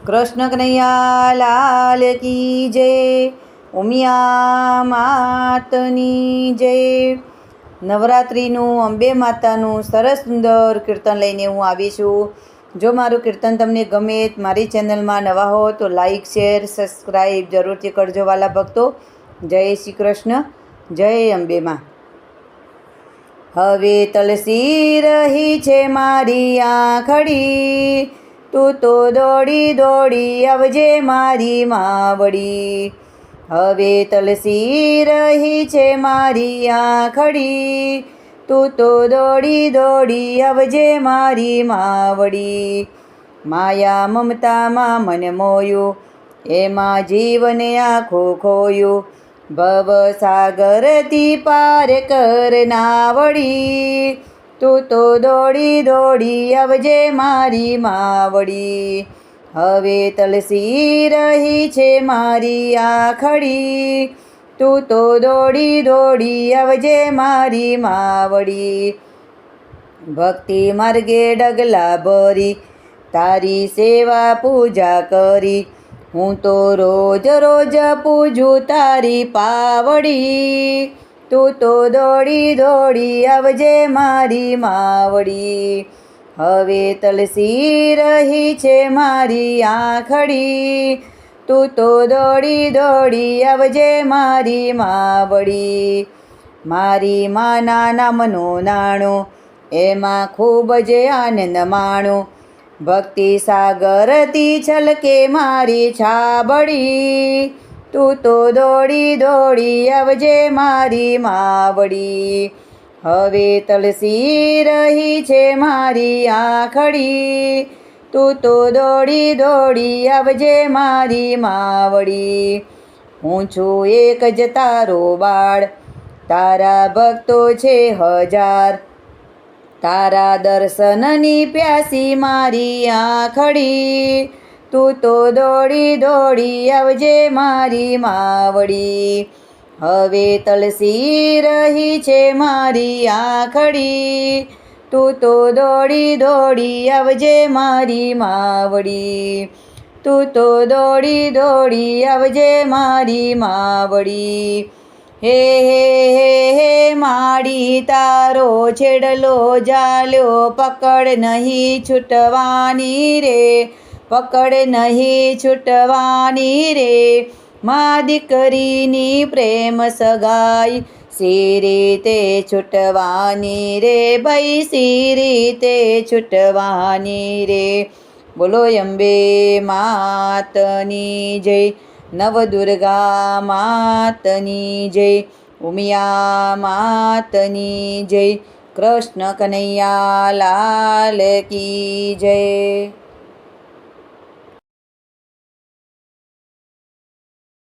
કૃષ્ણ કનૈયા લાલ કી જય. ઉમિયા માતની જય. નવરાત્રિનું અંબે માતાનું સરસ સુંદર કીર્તન લઈને હું આવી છું. જો મારું કીર્તન તમને ગમે, મારી ચેનલમાં નવા હો તો લાઈક, શેર, સબસ્ક્રાઈબ જરૂરથી કરજો વાલા ભક્તો. જય શ્રી કૃષ્ણ, જય અંબે માં. હવે તલસી રહી છે મારી આંખડી, તું તો દોડી દોડી આવજે મારી માવડી. હવે તલસી રહી છે મારી આંખડી, તું તો દોડી દોડી આવજે મારી માવડી. માયા મમતામાં મન મોયું, એમાં જીવને આખું ખોયું, ભવસાગરથી પાર કર નાવડી. તું તો દોડી દોડી આવજે મારી માવડી. હવે તલસી રહી છે મારી આંખડી, તું તો દોડી દોડી આવજે મારી માવડી. ભક્તિ માર્ગે ડગલા ભરી, તારી સેવા પૂજા કરી, હું તો રોજ રોજ પૂજું તારી પાવડી. તું તો દોડી દોડી આવજે મારી માવડી. હવે તલસી રહી છે મારી આંખડી, તું તો દોડી દોડી આવજે મારી માવડી. મારી માના નામનું નાણું, એમાં ખૂબ જ આનંદ માણું, ભક્તિ સાગરથી છલકે મારી છાબડી. તું તો દોડી દોડી આવજે મારી માવડી. હવે તલસી રહી છે મારી આંખડી, તું તો દોડી દોડી આવજે મારી માવડી. હું છું એક જ તારો બાળ, તારા ભક્તો છે હજાર, તારા દર્શનની પ્યાસી મારી આંખડી. તું તો દોડી દોડી આવજે મારી માવડી. હવે તલસી રહી છે મારી આંખડી, તું તો દોડી દોડી આવજે મારી માવડી. તું તો દોડી દોડી આવજે મારી માવડી. હે હે હે હે માડી, તારો છેડલો જાલ્યો, પકડ નહીં છૂટવાની રે, પકડ નહીં છૂટવાની રે. મા દીકરીની પ્રેમ સગાઈ, સી રીતે છૂટવાની રે ભાઈ, સી રીતે છૂટવાની રે. બોલો અંબે માતની જય, નવદુર્ગા માતની જય, ઉમિયા માતની જય. કૃષ્ણ કનૈયા લાલ કી જય.